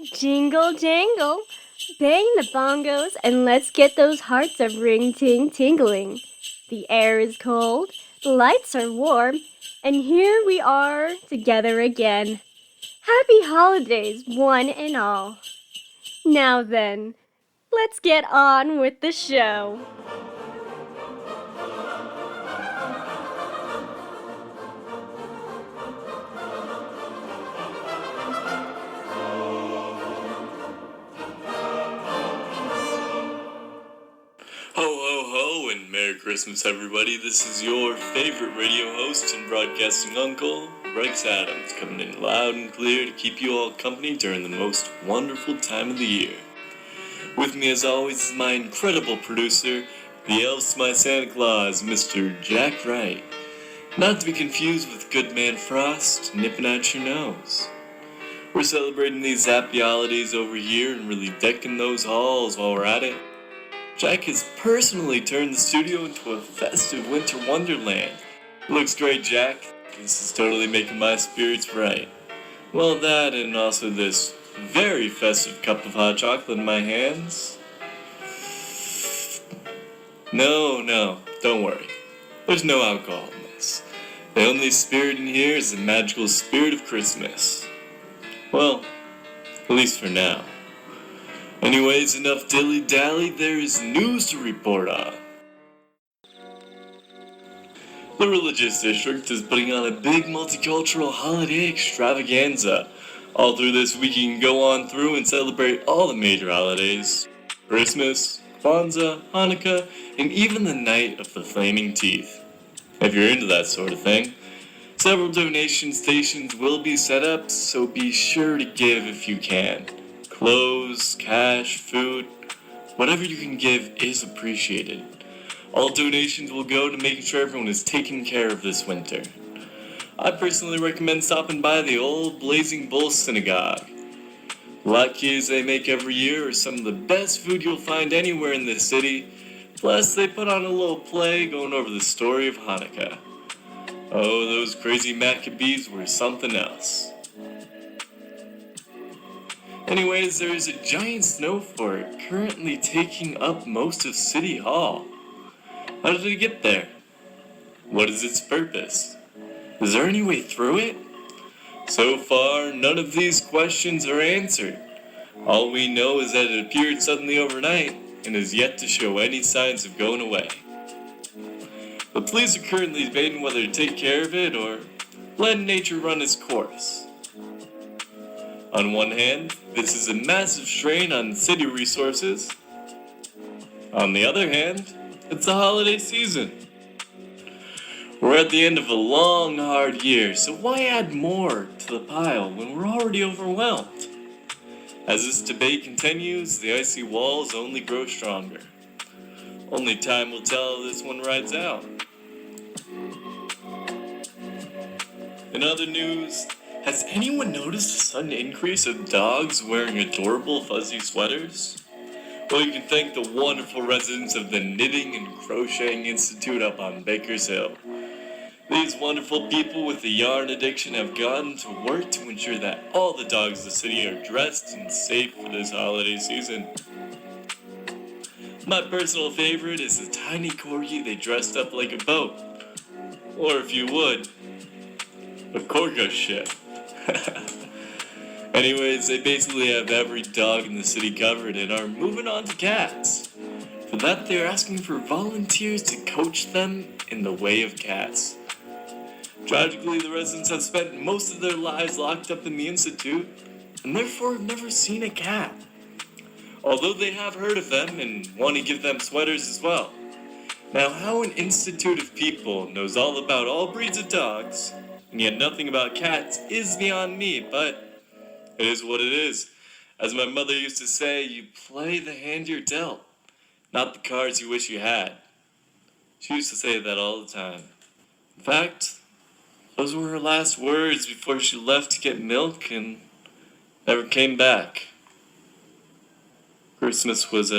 Jingle jangle, bang the bongos, and let's get those hearts of ring-ting-tingling. The air is cold, the lights are warm, and here we are together again. Happy holidays, one and all. Now then, let's get on with the show. Ho ho ho and Merry Christmas everybody. This is your favorite radio host and broadcasting uncle, Rex Adams, coming in loud and clear to keep you all company during the most wonderful time of the year. With me as always is my incredible producer, the elf's my Santa Claus, Mr. Jack Wright. Not to be confused with Good Man Frost nipping at your nose. We're celebrating these happy holidays over here and really decking those halls while we're at it. Jack has personally turned the studio into a festive winter wonderland. Looks great, Jack. This is totally making my spirits right. Well, that and also this very festive cup of hot chocolate in my hands. No, don't worry. There's no alcohol in this. The only spirit in here is the magical spirit of Christmas. Well, at least for now. Anyways, enough dilly-dally, there is news to report on. The Religious District is putting on a big multicultural holiday extravaganza. All through this week you can go on through and celebrate all the major holidays. Christmas, Kwanzaa, Hanukah, and even the Night of the Flaming Teeth. If you're into that sort of thing. Several donation stations will be set up, so be sure to give if you can. Clothes, cash, food, whatever you can give is appreciated. All donations will go to making sure everyone is taken care of this winter. I personally recommend stopping by the old Blazing Bull Synagogue. Latkes they make every year are some of the best food you'll find anywhere in this city. Plus, they put on a little play going over the story of Hanukah. Oh, those crazy Maccabees were something else. Anyways, there is a giant snow fort currently taking up most of City Hall. How did it get there? What is its purpose? Is there any way through it? So far, none of these questions are answered. All we know is that it appeared suddenly overnight and is yet to show any signs of going away. The police are currently debating whether to take care of it or let nature run its course. On one hand, this is a massive strain on city resources. On the other hand, it's the holiday season. We're at the end of a long, hard year, so why add more to the pile when we're already overwhelmed? As this debate continues, the icy walls only grow stronger. Only time will tell how this one rides out. In other news, has anyone noticed a sudden increase of dogs wearing adorable fuzzy sweaters? Well, you can thank the wonderful residents of the Knitting and Crocheting Institute up on Baker's Hill. These wonderful people with the yarn addiction have gotten to work to ensure that all the dogs in the city are dressed and safe for this holiday season. My personal favorite is the tiny corgi they dressed up like a boat. Or if you would, a Korga ship. Anyways, they basically have every dog in the city covered and are moving on to cats. For that, they're asking for volunteers to coach them in the way of cats. Tragically, the residents have spent most of their lives locked up in the Institute and therefore have never seen a cat. Although they have heard of them and want to give them sweaters as well. Now, how an institute of people knows all about all breeds of dogs and yet nothing about cats is beyond me, but it is what it is. As my mother used to say, you play the hand you're dealt, not the cards you wish you had. She used to say that all the time. In fact, those were her last words before she left to get milk and never came back. Christmas was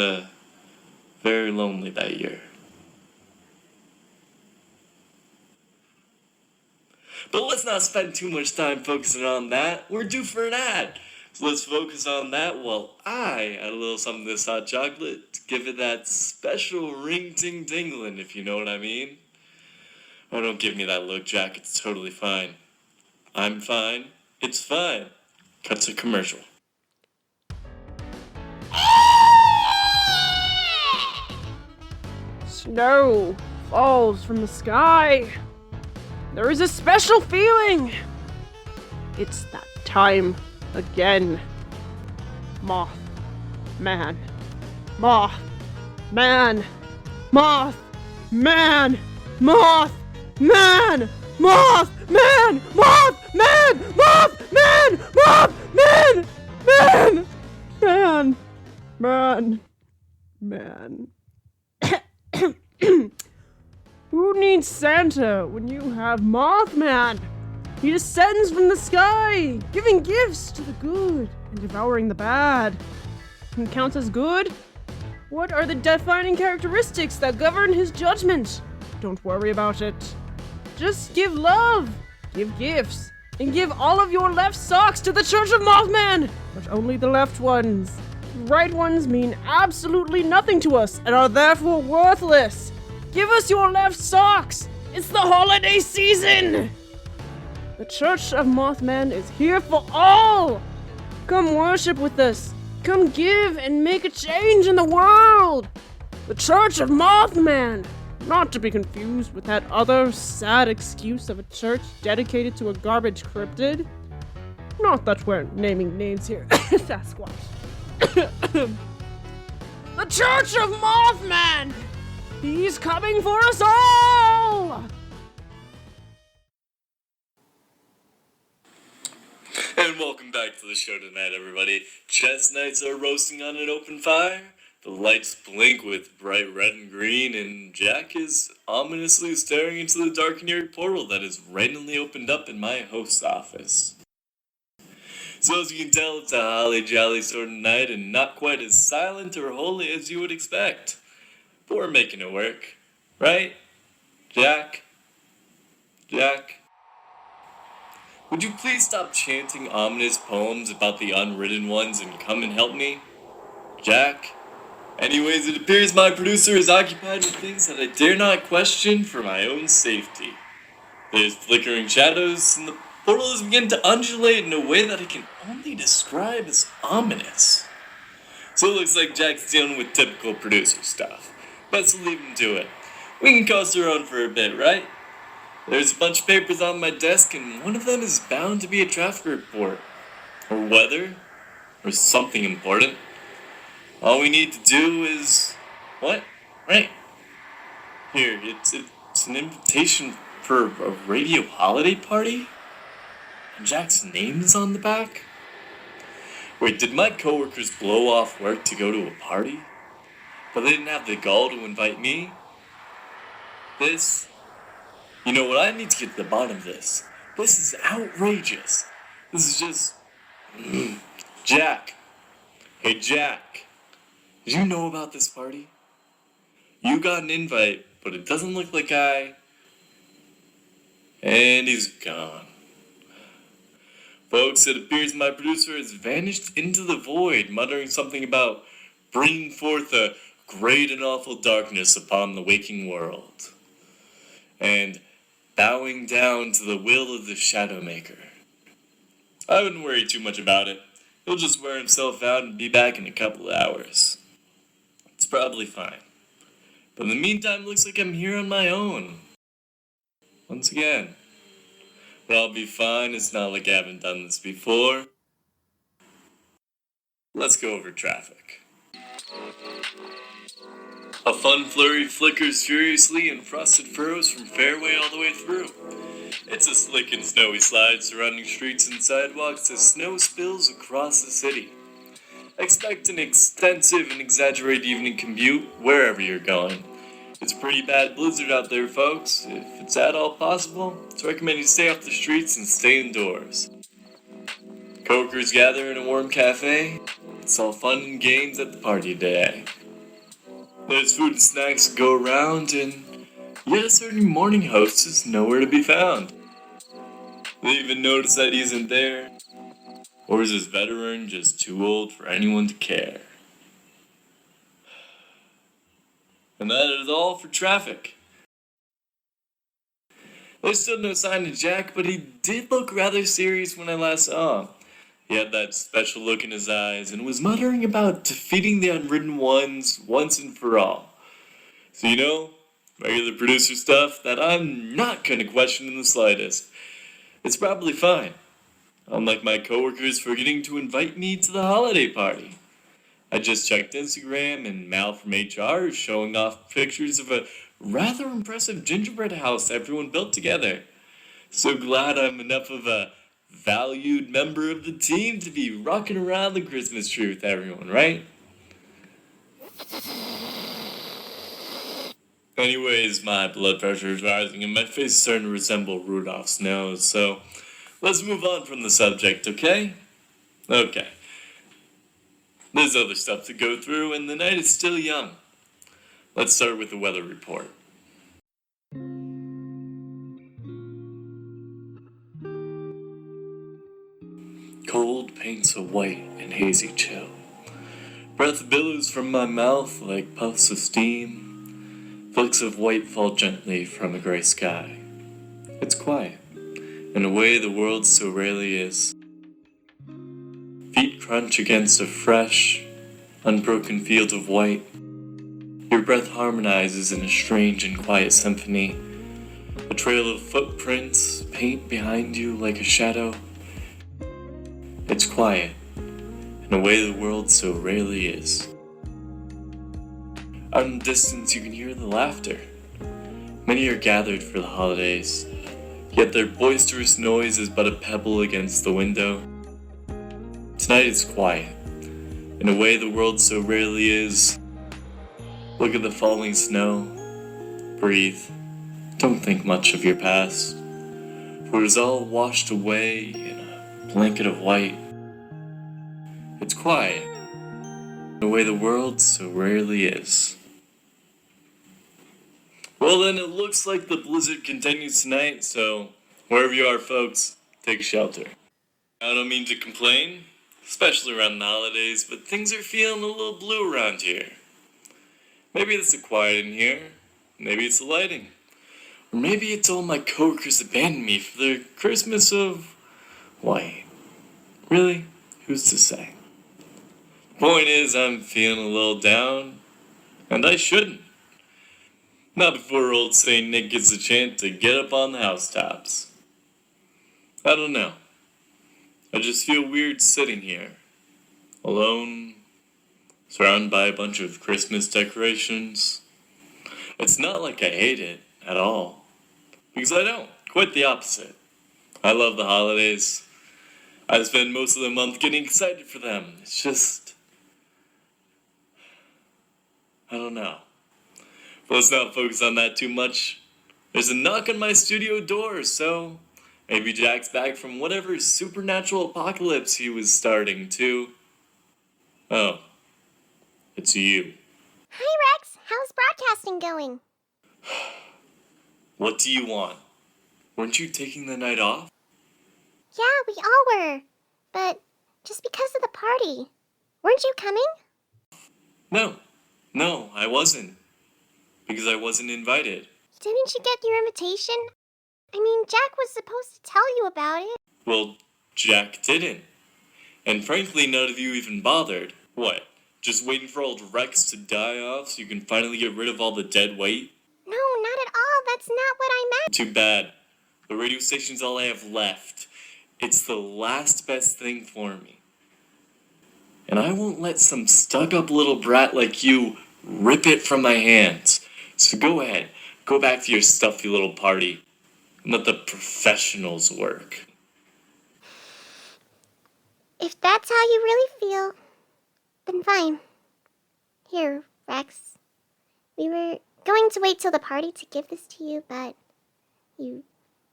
very lonely that year. But let's not spend too much time focusing on that. We're due for an ad. So let's focus on that while I add a little something to this hot chocolate to give it that special ring-ting-tingling, if you know what I mean. Oh, don't give me that look, Jack. It's totally fine. I'm fine. It's fine. Cut to commercial. Snow falls from the sky. There is a special feeling. It's that time again. Moth man. Moth man. Moth man. Moth man. Moth man. Moth man. Moth man. Moth man. Man. Man. Man. Man. Who needs Santa when you have Mothman? He descends from the sky, giving gifts to the good and devouring the bad. He counts as good? What are the defining characteristics that govern his judgment? Don't worry about it. Just give love, give gifts, and give all of your left socks to the Church of Mothman, but only the left ones. The right ones mean absolutely nothing to us and are therefore worthless. Give us your left socks! It's the holiday season! The Church of Mothman is here for all! Come worship with us. Come give and make a change in the world! The Church of Mothman! Not to be confused with that other sad excuse of a church dedicated to a garbage cryptid. Not that we're naming names here. Sasquatch. The Church of Mothman! He's coming for us all! And welcome back to the show tonight, everybody. Chestnuts are roasting on an open fire, the lights blink with bright red and green, and Jack is ominously staring into the dark and eerie portal that is randomly opened up in my host's office. So as you can tell, it's a holly jolly sort of night and not quite as silent or holy as you would expect. But we're making it work. Right? Jack? Jack? Would you please stop chanting ominous poems about the unwritten ones and come and help me? Jack? Anyways, it appears my producer is occupied with things that I dare not question for my own safety. There's flickering shadows, and the portal is beginning to undulate in a way that I can only describe as ominous. So it looks like Jack's dealing with typical producer stuff. Best leave him to it. We can coast around for a bit, right? There's a bunch of papers on my desk, and one of them is bound to be a traffic report. Or weather. Or something important. All we need to do is... What? Right. Here, it's an invitation for a radio holiday party? And Jack's name is on the back? Wait, did my coworkers blow off work to go to a party? But they didn't have the gall to invite me? This... You know what, I need to get to the bottom of this. This is outrageous. This is just... Jack. Hey, Jack. Did you know about this party? You got an invite, but it doesn't look like I... And he's gone. Folks, it appears my producer has vanished into the void, muttering something about bringing forth a great and awful darkness upon the waking world. And bowing down to the will of the Shadow Maker. I wouldn't worry too much about it. He'll just wear himself out and be back in a couple of hours. It's probably fine. But in the meantime, it looks like I'm here on my own. Once again. But I'll be fine, it's not like I haven't done this before. Let's go over traffic. A fun flurry flickers furiously in frosted furrows from fairway all the way through. It's a slick and snowy slide surrounding streets and sidewalks as snow spills across the city. Expect an extensive and exaggerated evening commute wherever you're going. It's a pretty bad blizzard out there, folks. If it's at all possible, it's recommended you stay off the streets and stay indoors. Coworkers gather in a warm cafe. It's all fun and games at the party today. There's food and snacks to go around, and yet a certain morning host is nowhere to be found. They even notice that he isn't there. Or is this veteran just too old for anyone to care? And that is all for traffic. There's still no sign of Jack, but he did look rather serious when I last saw him. He had that special look in his eyes and was muttering about defeating the unwritten ones once and for all. So regular producer stuff that I'm not gonna question in the slightest. It's probably fine. Unlike my coworkers forgetting to invite me to the holiday party. I just checked Instagram and Mal from HR is showing off pictures of a rather impressive gingerbread house everyone built together. So glad I'm enough of a valued member of the team to be rocking around the Christmas tree with everyone, right? Anyways, my blood pressure is rising and my face is starting to resemble Rudolph's nose, so let's move on from the subject, okay? Okay. There's other stuff to go through and the night is still young. Let's start with the weather report. Cold paints a white and hazy chill. Breath billows from my mouth like puffs of steam. Flecks of white fall gently from a gray sky. It's quiet, in a way the world so rarely is. Feet crunch against a fresh, unbroken field of white. Your breath harmonizes in a strange and quiet symphony. A trail of footprints paint behind you like a shadow. It's quiet, in a way the world so rarely is. Out in the distance you can hear the laughter. Many are gathered for the holidays, yet their boisterous noise is but a pebble against the window. Tonight it's quiet, in a way the world so rarely is. Look at the falling snow. Breathe. Don't think much of your past, for it is all washed away in a blanket of white. It's quiet, in a way the world so rarely is. Well then, it looks like the blizzard continues tonight, so wherever you are, folks, take shelter. I don't mean to complain, especially around the holidays, but things are feeling a little blue around here. Maybe it's the quiet in here, maybe it's the lighting, or maybe it's all my coworkers abandoned me for their Christmas of white. Really? Who's to say? Point is, I'm feeling a little down, and I shouldn't. Not before old Saint Nick gets a chance to get up on the housetops. I don't know. I just feel weird sitting here, alone, surrounded by a bunch of Christmas decorations. It's not like I hate it at all, because I don't. Quite the opposite. I love the holidays. I spend most of the month getting excited for them. It's just, I don't know. But let's not focus on that too much. There's a knock on my studio door, so maybe Jack's back from whatever supernatural apocalypse he was starting to. Oh, it's you. Hi, Rex. How's broadcasting going? What do you want? Weren't you taking the night off? Yeah, we all were. But just because of the party. Weren't you coming? No, I wasn't. Because I wasn't invited. Didn't you get your invitation? I mean, Jack was supposed to tell you about it. Well, Jack didn't. And frankly, none of you even bothered. What? Just waiting for old Rex to die off so you can finally get rid of all the dead weight? No, not at all. That's not what I meant. Too bad. The radio station's all I have left. It's the last best thing for me. And I won't let some stuck-up little brat like you rip it from my hands. So go ahead. Go back to your stuffy little party. And let the professionals work. If that's how you really feel, then fine. Here, Rex. We were going to wait till the party to give this to you, but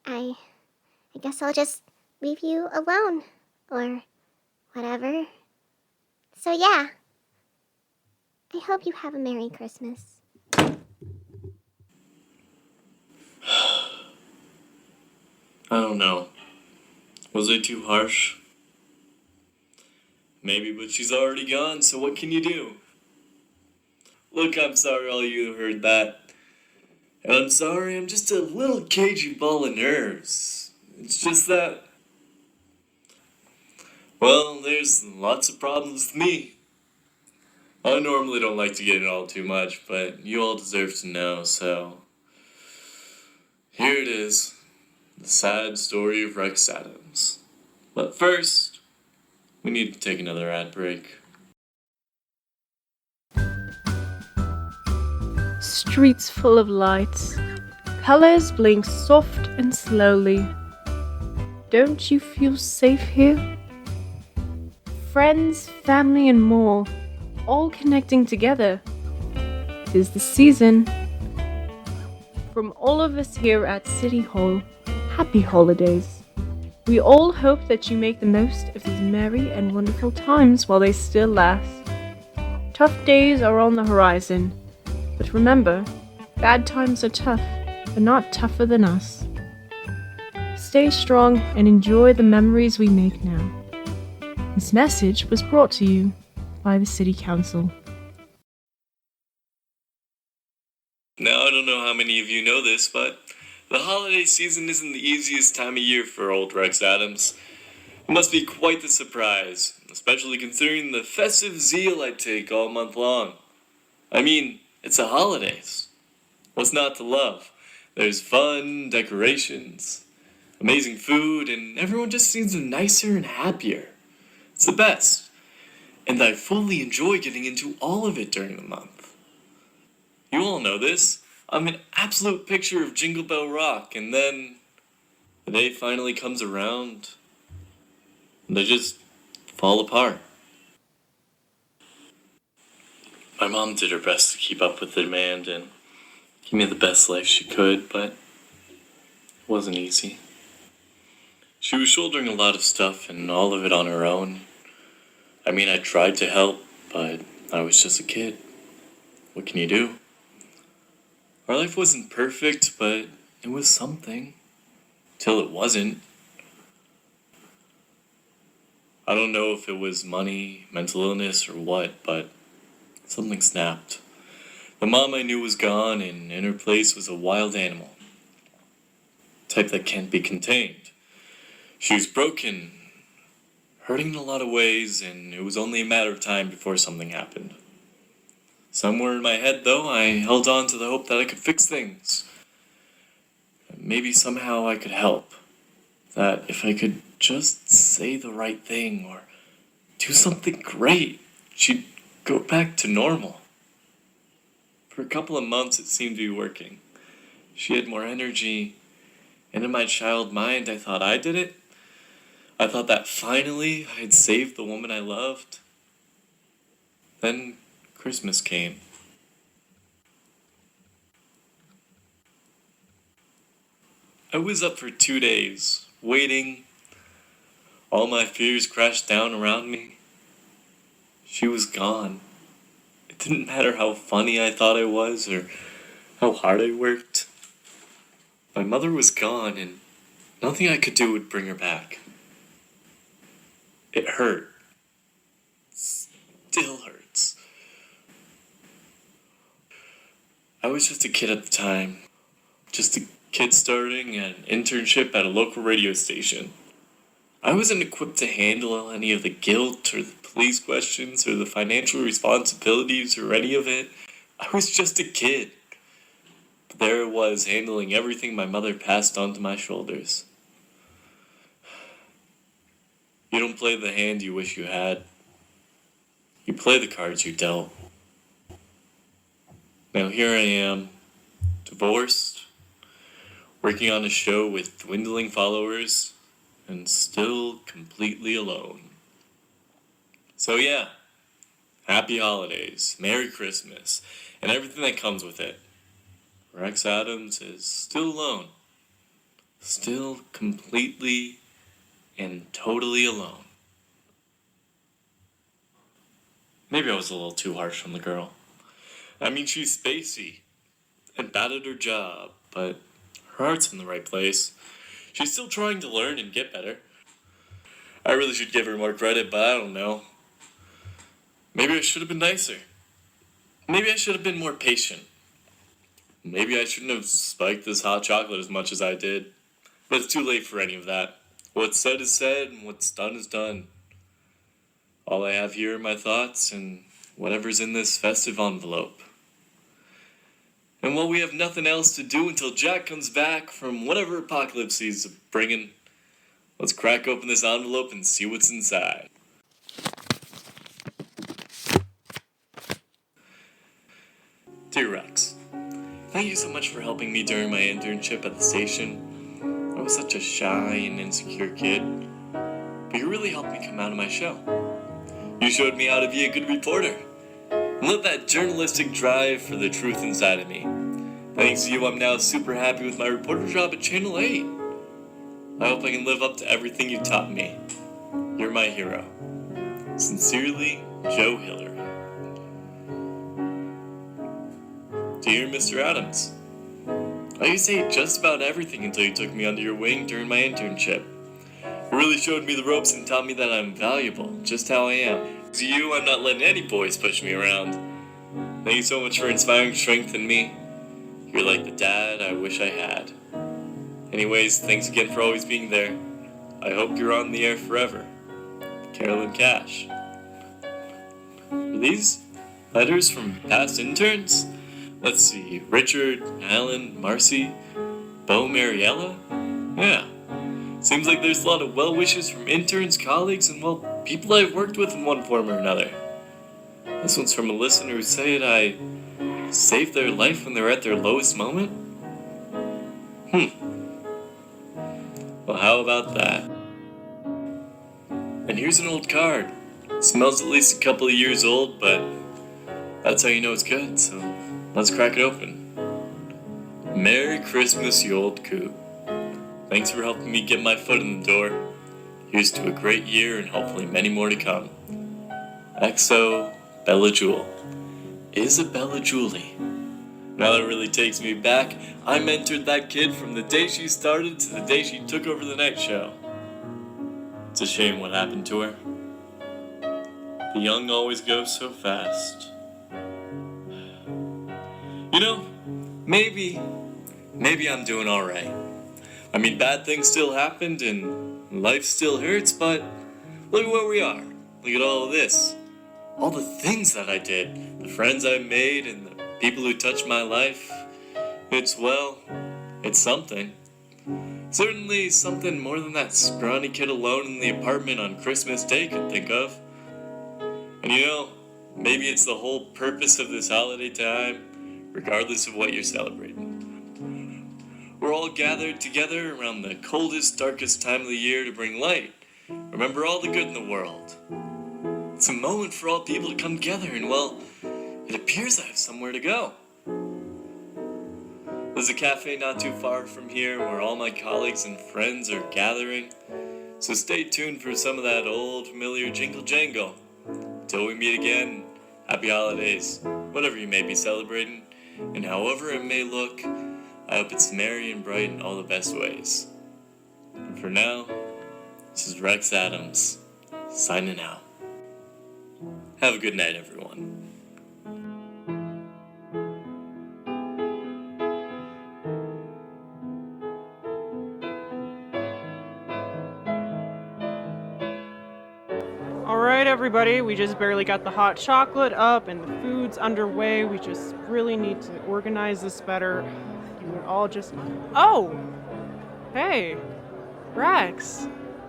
I guess I'll just leave you alone, or whatever. So yeah, I hope you have a Merry Christmas. I don't know. Was I too harsh? Maybe, but she's already gone, so what can you do? Look, I'm sorry all you heard that. And I'm sorry, I'm just a little cagey ball of nerves. It's just that... Well, there's lots of problems with me. I normally don't like to get it all too much, but you all deserve to know, so... Here it is. The sad story of Rex Adams. But first, we need to take another ad break. Streets full of lights. Colors blink soft and slowly. Don't you feel safe here? Friends, family, and more, all connecting together. 'Tis the season. From all of us here at City Hall, happy holidays. We all hope that you make the most of these merry and wonderful times while they still last. Tough days are on the horizon, but remember, bad times are tough, but not tougher than us. Stay strong and enjoy the memories we make now. This message was brought to you by the City Council. Now, I don't know how many of you know this, but the holiday season isn't the easiest time of year for old Rex Adams. It must be quite the surprise, especially considering the festive zeal I take all month long. I mean, it's the holidays. What's not to love? There's fun, decorations, amazing food, and everyone just seems nicer and happier. It's the best. And I fully enjoy getting into all of it during the month. You all know this. I'm an absolute picture of Jingle Bell Rock, and then the day finally comes around, and they just fall apart. My mom did her best to keep up with the demand and give me the best life she could, but it wasn't easy. She was shouldering a lot of stuff and all of it on her own. I mean, I tried to help, but I was just a kid. What can you do? Our life wasn't perfect, but it was something. Till it wasn't. I don't know if it was money, mental illness, or what, but something snapped. The mom I knew was gone, and in her place was a wild animal. Type that can't be contained. She was broken, hurting in a lot of ways, and it was only a matter of time before something happened. Somewhere in my head, though, I held on to the hope that I could fix things. Maybe somehow I could help. That if I could just say the right thing or do something great, she'd go back to normal. For a couple of months, it seemed to be working. She had more energy, and in my child mind, I thought I did it. I thought that finally I'd saved the woman I loved. Then Christmas came. I was up for 2 days, waiting. All my fears crashed down around me. She was gone. It didn't matter how funny I thought I was or how hard I worked. My mother was gone, and nothing I could do would bring her back. It hurt. Still hurts. I was just a kid at the time. Just a kid starting an internship at a local radio station. I wasn't equipped to handle any of the guilt or the police questions or the financial responsibilities or any of it. I was just a kid. But there it was, handling everything my mother passed onto my shoulders. You don't play the hand you wish you had. You play the cards you're dealt. Now here I am, divorced, working on a show with dwindling followers, and still completely alone. So yeah, happy holidays, Merry Christmas, and everything that comes with it. Rex Adams is still alone. Still completely and totally alone. Maybe I was a little too harsh on the girl. I mean, she's spacey and bad at her job, but her heart's in the right place. She's still trying to learn and get better. I really should give her more credit, but I don't know. Maybe I should have been nicer. Maybe I should have been more patient. Maybe I shouldn't have spiked this hot chocolate as much as I did. But it's too late for any of that. What's said is said, and what's done is done. All I have here are my thoughts and whatever's in this festive envelope. And while we have nothing else to do until Jack comes back from whatever apocalypse he's bringing, let's crack open this envelope and see what's inside. Dear Rex, thank you so much for helping me during my internship at the station. I was such a shy and insecure kid, but you really helped me come out of my shell. You showed me how to be a good reporter and let that journalistic drive for the truth inside of me. Thanks to you, I'm now super happy with my reporter job at Channel 8. I hope I can live up to everything you taught me. You're my hero. Sincerely, Joe Hillary. Dear Mr. Adams, I used to hate just about everything until you took me under your wing during my internship. You really showed me the ropes and taught me that I'm valuable, just how I am. To you, I'm not letting any boys push me around. Thank you so much for inspiring strength in me. You're like the dad I wish I had. Anyways, thanks again for always being there. I hope you're on the air forever. Carolyn Cash. Are these letters from past interns? Let's see, Richard, Alan, Marcy, Bo, Mariella? Yeah. Seems like there's a lot of well wishes from interns, colleagues, and, well, people I've worked with in one form or another. This one's from a listener who said I saved their life when they were at their lowest moment? Well, how about that? And here's an old card. Smells at least a couple of years old, but that's how you know it's good, so let's crack it open. Merry Christmas, you old coot. Thanks for helping me get my foot in the door. Here's to a great year and hopefully many more to come. XO, Bella Jewel. Isabella Julie. Now that really takes me back. I mentored that kid from the day she started to the day she took over the night show. It's a shame what happened to her. The young always go so fast. You know, maybe I'm doing alright. I mean, bad things still happened and life still hurts, but look at where we are. Look at all of this. All the things that I did. The friends I made and the people who touched my life. It's something. Certainly something more than that scrawny kid alone in the apartment on Christmas Day could think of. And you know, maybe it's the whole purpose of this holiday time, regardless of what you're celebrating. We're all gathered together around the coldest, darkest time of the year to bring light. Remember all the good in the world. It's a moment for all people to come together and, well, it appears I have somewhere to go. There's a cafe not too far from here where all my colleagues and friends are gathering. So stay tuned for some of that old familiar jingle jangle. Till we meet again, happy holidays, whatever you may be celebrating, and however it may look, I hope it's merry and bright in all the best ways. And for now, this is Rex Adams, signing out. Have a good night, everyone. Alright, everybody, we just barely got the hot chocolate up and the food's underway. We just really need to organize this better. You would all just... Oh! Hey! Rex!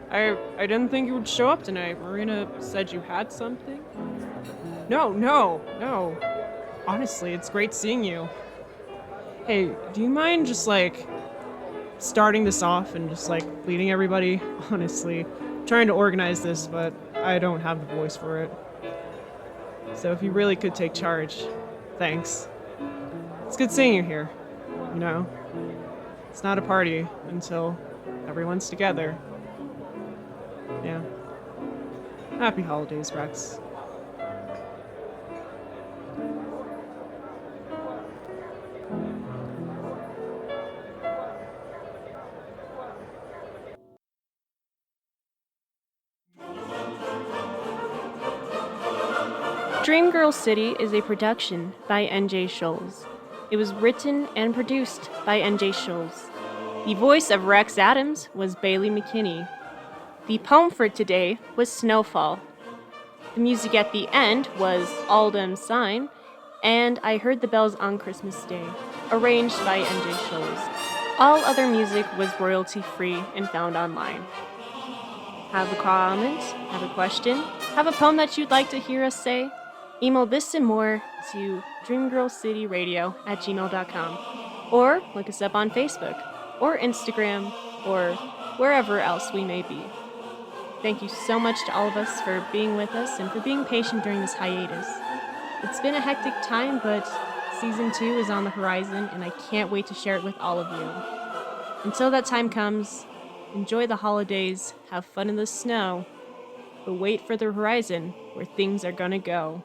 I didn't think you would show up tonight. Marina said you had something? No. Honestly, it's great seeing you. Hey, do you mind just, starting this off and just, leading everybody? Honestly, I'm trying to organize this, but I don't have the voice for it. So if you really could take charge, thanks. It's good seeing you here, you know? It's not a party until everyone's together. Yeah. Happy holidays, Rex. Dreamgirl City is a production by NJ Schulze. It was written and produced by NJ Schulze. The voice of Rex Adams was Bailey McKinney. The poem for today was Snowfall. The music at the end was All Dem Sign and I Heard the Bells on Christmas Day, arranged by NJ Schulze. All other music was royalty-free and found online. Have a comment? Have a question? Have a poem that you'd like to hear us say? Email this and more to dreamgirlcityradio@gmail.com, or look us up on Facebook, or Instagram, or wherever else we may be. Thank you so much to all of us for being with us and for being patient during this hiatus. It's been a hectic time, but Season 2 is on the horizon, and I can't wait to share it with all of you. Until that time comes, enjoy the holidays, have fun in the snow, but wait for the horizon where things are gonna go.